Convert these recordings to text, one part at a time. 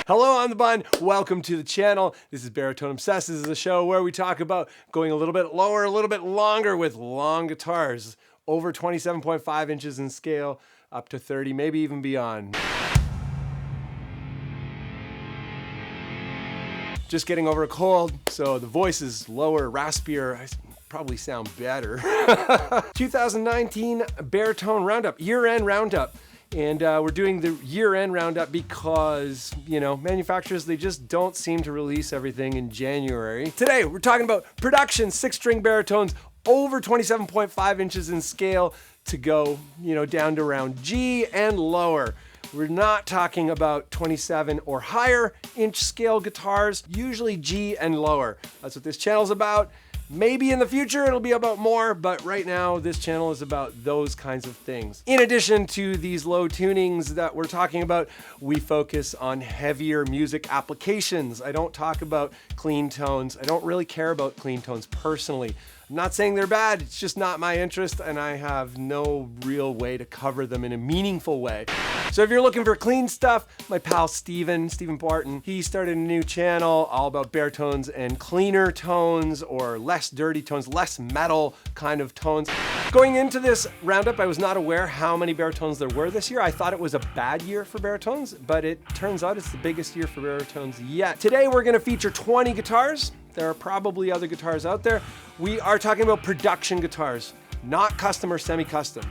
Hello, I'm the Bun. Welcome to the channel. This is Baritone Obsessed. This is a show where we talk about going a little bit lower, a little bit longer with long guitars, over 27.5 inches in scale, up to 30, maybe even beyond. Just getting over a cold, so the voice is lower, raspier. I probably sound better. 2019 Baritone Roundup, year-end Roundup. And we're doing the year-end roundup because, you know, manufacturers, they just don't seem to release everything in January. Today, we're talking about production 6-string baritones over 27.5 inches in scale to go, you know, down to around G and lower. We're not talking about 27 or higher inch scale guitars, usually G and lower. That's what this channel's about. Maybe in the future it'll be about more, but right now this channel is about those kinds of things. In addition to these low tunings that we're talking about, we focus on heavier music applications. I don't talk about clean tones. I don't really care about clean tones personally. I'm not saying they're bad, it's just not my interest, and I have no real way to cover them in a meaningful way. So if you're looking for clean stuff, my pal Steven Barton, he started a new channel all about baritones and cleaner tones, or less dirty tones, less metal kind of tones. Going into this roundup, I was not aware how many baritones there were this year. I thought it was a bad year for baritones, but it turns out it's the biggest year for baritones yet. Today we're gonna feature 20 guitars. There are probably other guitars out there. We are talking about production guitars, not custom or semi-custom.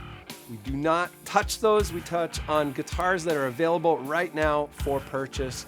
We do not touch those. We touch on guitars that are available right now for purchase,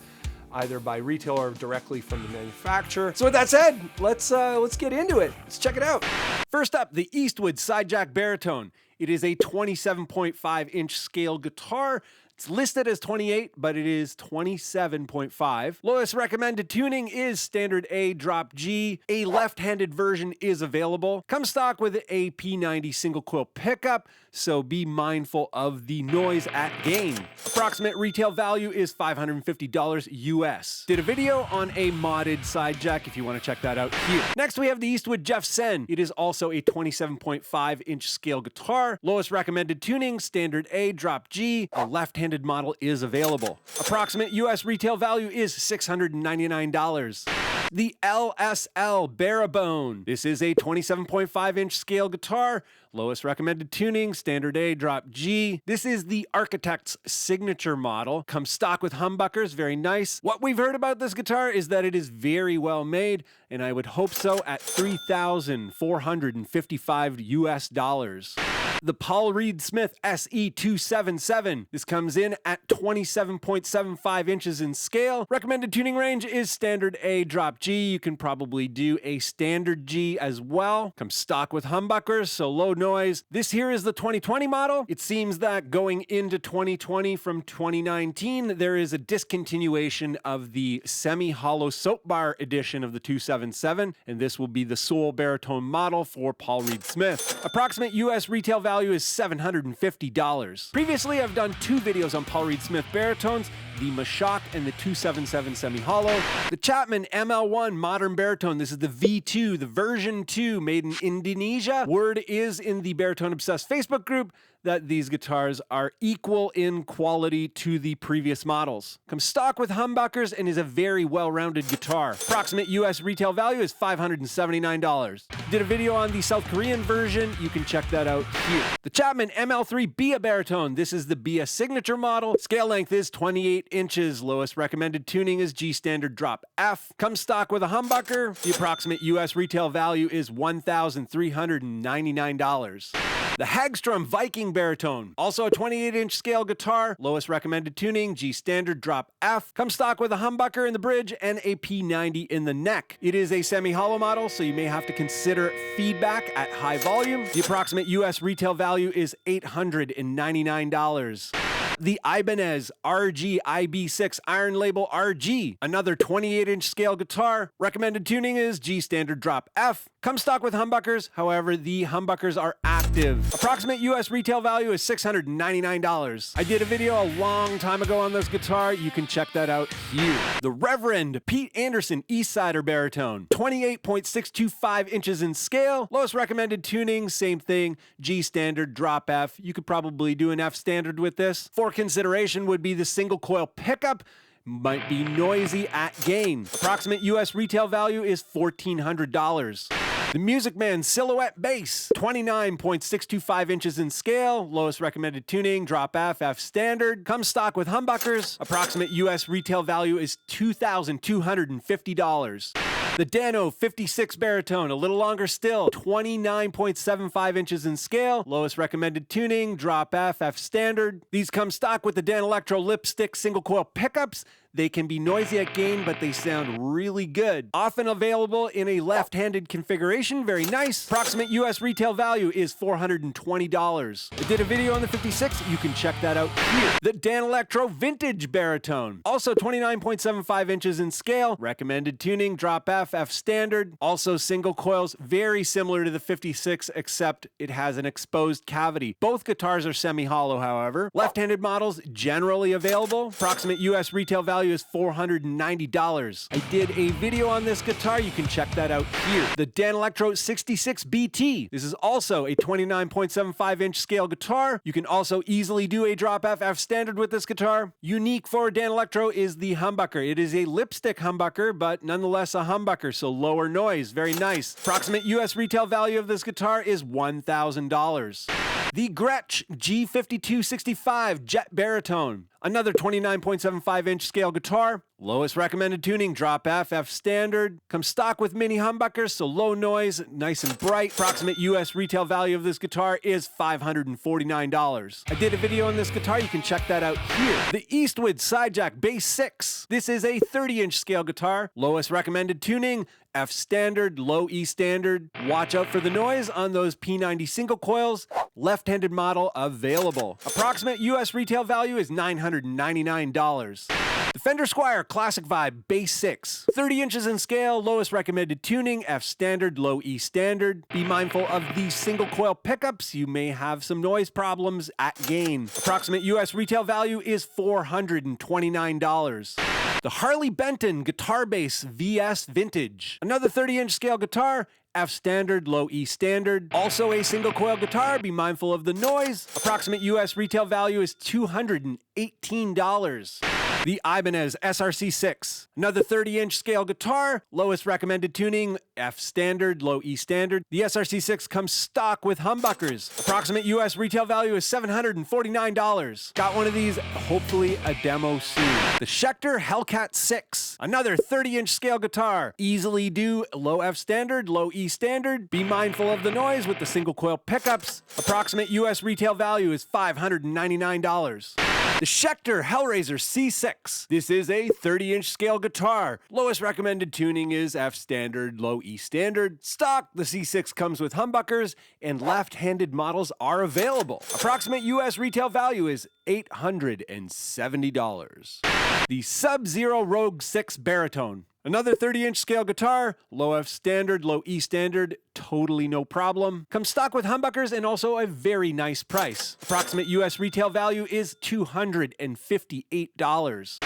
either by retail or directly from the manufacturer. So with that said, let's get into it. Let's check it out. First up, the Eastwood Sidejack Baritone. It is a 27.5 inch scale guitar. It's listed as 28, but it is 27.5. Lowest recommended tuning is standard A, drop G. A left-handed version is available. Comes stock with a P90 single coil pickup, so be mindful of the noise at gain. Approximate retail value is $550 US. Did a video on a modded Sidejack if you want to check that out here. Next we have the Eastwood Jeff Sen. It is also a 27.5 inch scale guitar. Lowest recommended tuning, standard A, drop G. A left-handed model is available. Approximate US retail value is $699. The LSL Baritone. This is a 27.5 inch scale guitar. Lowest recommended tuning, standard A, drop G. This is the Architect's signature model. Comes stock with humbuckers, very nice. What we've heard about this guitar is that it is very well made, and I would hope so at $3,455 US dollars. The Paul Reed Smith SE277. This comes in at 27.75 inches in scale. Recommended tuning range is standard A, drop G. You can probably do a standard G as well. Comes stock with humbuckers, so low noise. This here is the 2020 model. It seems that going into 2020 from 2019, there is a discontinuation of the semi-hollow soap bar edition of the 277, and this will be the sole baritone model for Paul Reed Smith. Approximate US retail value is $750. Previously, I've done 2 videos on Paul Reed Smith baritones, the Mashak and the 277 semi-hollow. The Chapman ML1 modern baritone. This is the V2, the version 2, made in Indonesia. Word is in the Baritone Obsessed Facebook group that these guitars are equal in quality to the previous models. Comes stock with humbuckers and is a very well-rounded guitar. Approximate US retail value is $579. Did a video on the South Korean version. You can check that out here. The Chapman ML3 Bia Baritone. This is the Bia signature model. Scale length is 28 inches. Lowest recommended tuning is G standard drop F. Comes stock with a humbucker. The approximate US retail value is $1,399. The Hagstrom Viking Baritone, also a 28 inch scale guitar. Lowest recommended tuning, G standard drop F. Comes stock with a humbucker in the bridge and a P90 in the neck. It is a semi-hollow model, so you may have to consider feedback at high volume. The approximate US retail value is $899. The Ibanez RG IB6 Iron Label RG, another 28 inch scale guitar. Recommended tuning is G standard drop F. Comes stock with humbuckers, however the humbuckers are active. Approximate US retail value is $699. I did a video a long time ago on this guitar. You can check that out here. The Reverend Pete Anderson Eastsider Baritone, 28.625 inches in scale. Lowest recommended tuning, same thing, G standard drop F. You could probably do an F standard with this. For consideration would be the single coil pickup. might be noisy at gain. Approximate US retail value is $1,400. The Music Man Silhouette Bass, 29.625 inches in scale, lowest recommended tuning, drop F, F standard, comes stock with humbuckers. Approximate US retail value is $2,250. The Dano 56 Baritone, a little longer still, 29.75 inches in scale, lowest recommended tuning, drop F, F standard. These come stock with the Dan Electro lipstick single coil pickups. They can be noisy at gain, but they sound really good. Often available in a left-handed configuration, very nice. Approximate US retail value is $420. I did a video on the 56, you can check that out here. The Dan Electro Vintage Baritone, also 29.75 inches in scale, recommended tuning, drop F, F standard. Also single coils, very similar to the 56, except it has an exposed cavity. Both guitars are semi-hollow, however. Left-handed models generally available. Approximate US retail value is $490. I did a video on this guitar, you can check that out here. The Dan Electro 66 BT. This is also a 29.75 inch scale guitar. You can also easily do a drop F, F standard with this guitar. Unique for Dan Electro is the humbucker. It is a lipstick humbucker, but nonetheless a humbucker, so lower noise, very nice. Approximate US retail value of this guitar is $1,000. The Gretsch G5265 Jet Baritone. Another 29.75 inch scale guitar. Lowest recommended tuning, drop F, F standard. Comes stock with mini humbuckers, so low noise, nice and bright. Approximate US retail value of this guitar is $549. I did a video on this guitar, you can check that out here. The Eastwood Sidejack Bass 6. This is a 30 inch scale guitar. Lowest recommended tuning, F standard, low E standard. Watch out for the noise on those P90 single coils. Left-handed model available. Approximate US retail value is $999. The Fender Squier Classic Vibe Bass 6. 30 inches in scale, lowest recommended tuning, F standard, low E standard. Be mindful of the single coil pickups. You may have some noise problems at gain. Approximate US retail value is $429. The Harley Benton Guitar Bass VS Vintage. Another 30 inch scale guitar, F standard, low E standard. Also a single coil guitar, be mindful of the noise. Approximate US retail value is $218. The Ibanez SRC6. Another 30 inch scale guitar, lowest recommended tuning, F standard, low E standard. The SRC6 comes stock with humbuckers. Approximate US retail value is $749. Got one of these, hopefully a demo soon. The Schecter Hellcat 6. Another 30 inch scale guitar. Easily do low F standard, low E standard. Be mindful of the noise with the single coil pickups. Approximate US retail value is $599. The Schecter Hellraiser C6. This is a 30 inch scale guitar. Lowest recommended tuning is F standard, low E standard. Stock, the C6 comes with humbuckers, and left-handed models are available. Approximate US retail value is $870. The Sub-Zero Rogue 6 Baritone. Another 30 inch scale guitar, low F standard, low E standard, totally no problem. Comes stock with humbuckers and also a very nice price. Approximate US retail value is $258.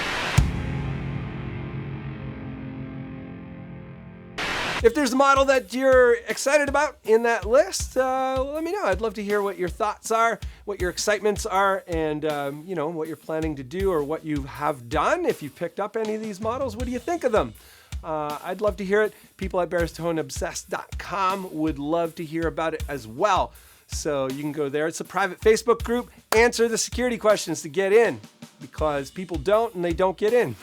If there's a model that you're excited about in that list, let me know. I'd love to hear what your thoughts are, what your excitements are, and you know, what you're planning to do or what you have done. If you've picked up any of these models, what do you think of them? I'd love to hear it. People at BaritoneObsessed.com would love to hear about it as well. So you can go there. It's a private Facebook group. Answer the security questions to get in, because people don't and they don't get in.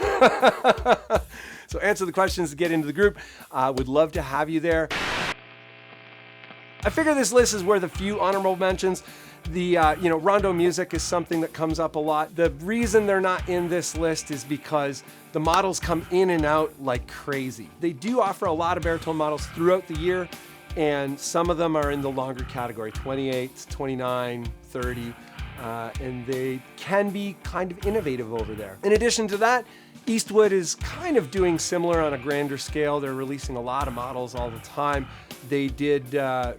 So answer the questions to get into the group. Would love to have you there. I figure this list is worth a few honorable mentions. The rondo music is something that comes up a lot. The reason they're not in this list is because the models come in and out like crazy. They do offer a lot of baritone models throughout the year, and some of them are in the longer category, 28, 29, 30, and they can be kind of innovative over there. In addition to that, Eastwood is kind of doing similar on a grander scale. They're releasing a lot of models all the time. They did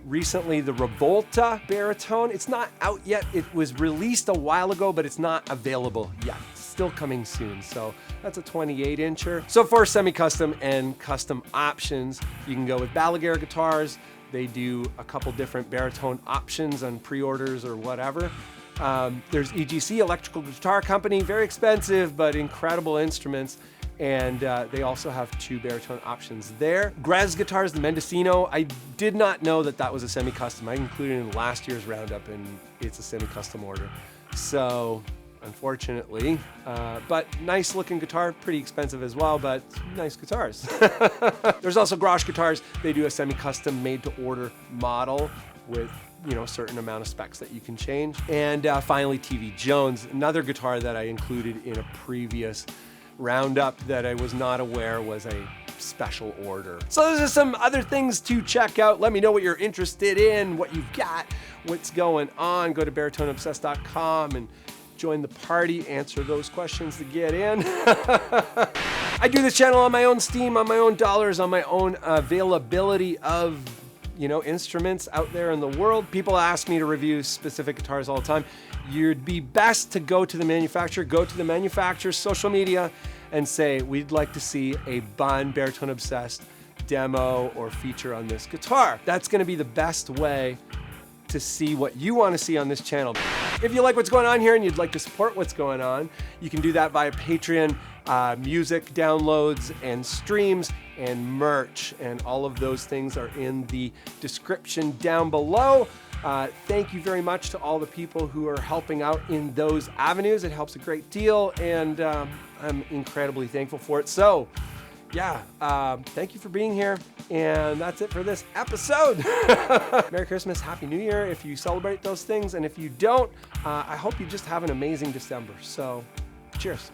recently the Revolta Baritone. It's not out yet. It was released a while ago, but it's not available yet. It's still coming soon. So that's a 28 incher. So for semi-custom and custom options, you can go with Balaguer guitars. They do a couple different baritone options on pre-orders or whatever. There's EGC, Electrical Guitar Company, very expensive, but incredible instruments. And they also have 2 baritone options there. Grez Guitars, the Mendocino. I did not know that that was a semi-custom. I included it in last year's Roundup, and it's a semi-custom order. So, unfortunately, but nice looking guitar, pretty expensive as well, but nice guitars. There's also Gretsch Guitars. They do a semi-custom made to order model with, you know, a certain amount of specs that you can change. And finally, TV Jones, another guitar that I included in a previous Roundup that I was not aware was a special order. So those are some other things to check out. Let me know what you're interested in, what you've got, what's going on. Go to baritoneobsessed.com and join the party, answer those questions to get in. I do this channel on my own steam, on my own dollars, on my own availability of, you know, instruments out there in the world. People ask me to review specific guitars all the time. You'd be best to go to the manufacturer's social media and say, we'd like to see a Bun Baritone Obsessed demo or feature on this guitar. That's gonna be the best way to see what you want to see on this channel. If you like what's going on here and you'd like to support what's going on, you can do that via Patreon, music downloads and streams and merch, and all of those things are in the description down below. Thank you very much to all the people who are helping out in those avenues. It helps a great deal, and I'm incredibly thankful for it. So, yeah, thank you for being here, and that's it for this episode. Merry Christmas, Happy New Year if you celebrate those things, and if you don't, I hope you just have an amazing December. So, cheers.